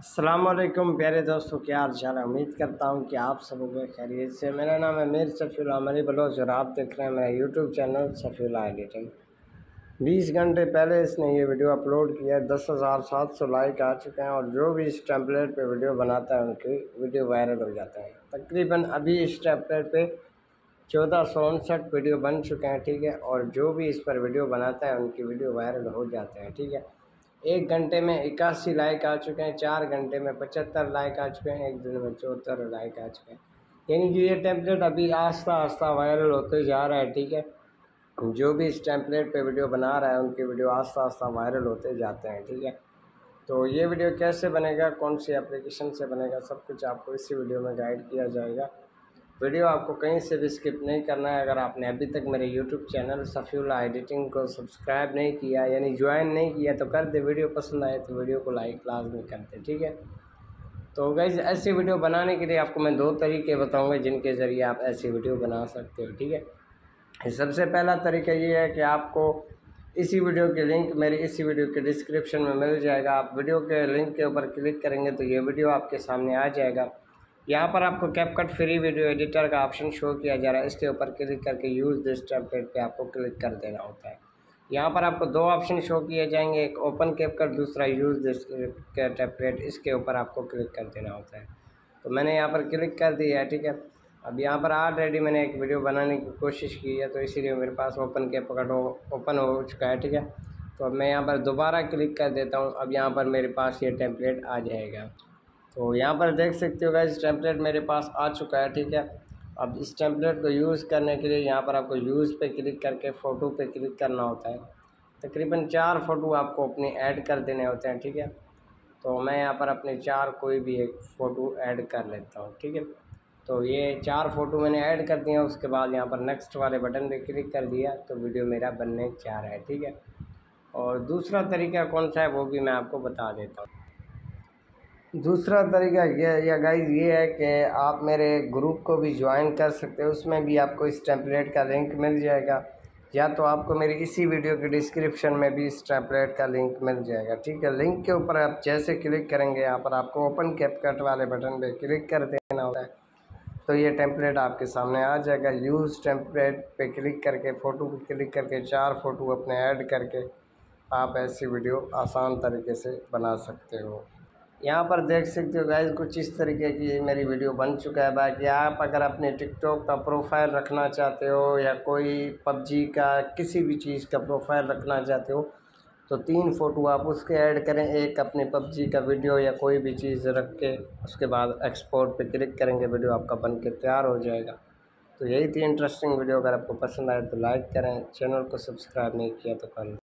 अस्सलाम वालेकुम प्यारे दोस्तों, क्या हाल चाल है। उम्मीद करता हूँ कि आप सब लोग खैरियत से। मेरा नाम है मीर सफ़ीउल्लाह अमरी बलोच और आप देख रहे हैं मेरा यूट्यूब चैनल सफ़ीउल्लाह एडिटिंग। 20 घंटे पहले इसने ये वीडियो अपलोड किया है। 10,700 लाइक आ चुके हैं और जो भी इस टेम्पलेट पे वीडियो बनाता है उनकी वीडियो वायरल हो जाता है। तकरीबन अभी इस टेम्पलेट पे 1459 वीडियो बन चुके हैं, ठीक है। और जो भी इस पर वीडियो बनाता है उनकी वीडियो वायरल हो जाते हैं, ठीक है। 1 घंटे में 81 लाइक आ चुके हैं, 4 घंटे में 75 लाइक आ चुके हैं, 1 दिन में 74 लाइक आ चुके हैं। यानी कि ये टेम्पलेट अभी आस्ता आस्ता वायरल होते जा रहा है, ठीक है। जो भी इस टेम्पलेट पे वीडियो बना रहा है उनकी वीडियो आस्ता आस्ता वायरल होते जाते हैं, ठीक है। तो ये वीडियो कैसे बनेगा, कौन सी एप्लीकेशन से बनेगा, सब कुछ आपको इसी वीडियो में गाइड किया जाएगा। वीडियो आपको कहीं से भी स्किप नहीं करना है। अगर आपने अभी तक मेरे यूट्यूब चैनल सफ़ीउल्लाह एडिटिंग को सब्सक्राइब नहीं किया यानी ज्वाइन नहीं किया तो कर दे। वीडियो पसंद आए तो वीडियो को लाइक लाजमी कर दे, ठीक है। तो गाइस, ऐसी वीडियो बनाने के लिए आपको मैं 2 तरीके बताऊंगा जिनके ज़रिए आप ऐसी वीडियो बना सकते हो, ठीक है। सबसे पहला तरीका ये है कि आपको इसी वीडियो के लिंक मेरे इसी वीडियो के डिस्क्रिप्शन में मिल जाएगा। आप वीडियो के लिंक के ऊपर क्लिक करेंगे तो ये वीडियो आपके सामने आ जाएगा। यहाँ पर आपको कैपकट फ्री वीडियो एडिटर का ऑप्शन शो किया जा रहा है। इसके ऊपर क्लिक करके यूज़ दिस टेम्पलेट पे आपको क्लिक कर देना होता है। यहाँ पर आपको 2 ऑप्शन शो किए जाएंगे, एक ओपन कैपकट, दूसरा यूज़ दिस टेम्पलेट। इसके ऊपर आपको क्लिक कर देना होता है। तो मैंने यहाँ पर क्लिक कर दिया है, ठीक है। अब यहाँ पर ऑलरेडी मैंने एक वीडियो बनाने की कोशिश की है तो इसीलिए मेरे पास ओपन कैपकट ओपन हो चुका है, ठीक है। तो अब मैं यहाँ पर दोबारा क्लिक कर देता हूँ। अब यहाँ पर मेरे पास ये टेम्पलेट आ जाएगा। तो यहाँ पर देख सकते हो गाइस, टेम्पलेट मेरे पास आ चुका है, ठीक है। अब इस टेम्पलेट को यूज़ करने के लिए यहाँ पर आपको यूज़ पे क्लिक करके फ़ोटो पे क्लिक करना होता है। तकरीबन 4 फ़ोटो आपको अपने ऐड कर देने होते हैं, ठीक है। तो मैं यहाँ पर अपने 4 कोई भी एक फ़ोटो ऐड कर लेता हूँ, ठीक है। तो ये 4 फ़ोटो मैंने ऐड कर दिया। उसके बाद यहाँ पर नेक्स्ट वाले बटन पे क्लिक कर दिया तो वीडियो मेरा बनने जा रहा है, ठीक है। और दूसरा तरीका कौन सा है वो भी मैं आपको बता देता हूँ। दूसरा तरीका ये गाइस ये है कि आप मेरे ग्रुप को भी ज्वाइन कर सकते हो। उसमें भी आपको इस टेम्पलेट का लिंक मिल जाएगा, या तो आपको मेरी इसी वीडियो के डिस्क्रिप्शन में भी इस टेम्पलेट का लिंक मिल जाएगा, ठीक है। लिंक के ऊपर आप जैसे क्लिक करेंगे यहाँ पर आपको ओपन कैपकट वाले बटन पे क्लिक कर देना होता है तो ये टेम्पलेट आपके सामने आ जाएगा। यूज़ टेम्पलेट पे क्लिक करके फ़ोटो पे क्लिक करके 4 फ़ोटो अपने ऐड करके आप ऐसी वीडियो आसान तरीके से बना सकते हो। यहाँ पर देख सकते हो गाइस, कुछ इस तरीके की मेरी वीडियो बन चुका है। बाकी आप अगर अपने टिकटॉक का प्रोफाइल रखना चाहते हो या कोई पबजी का किसी भी चीज़ का प्रोफाइल रखना चाहते हो तो 3 फ़ोटो आप उसके ऐड करें। एक अपने पबजी का वीडियो या कोई भी चीज़ रख के उसके बाद एक्सपोर्ट पे क्लिक करेंगे, वीडियो आपका बन के तैयार हो जाएगा। तो यही थी इंटरेस्टिंग वीडियो। अगर आपको पसंद आए तो लाइक करें, चैनल को सब्सक्राइब नहीं किया तो कर लें।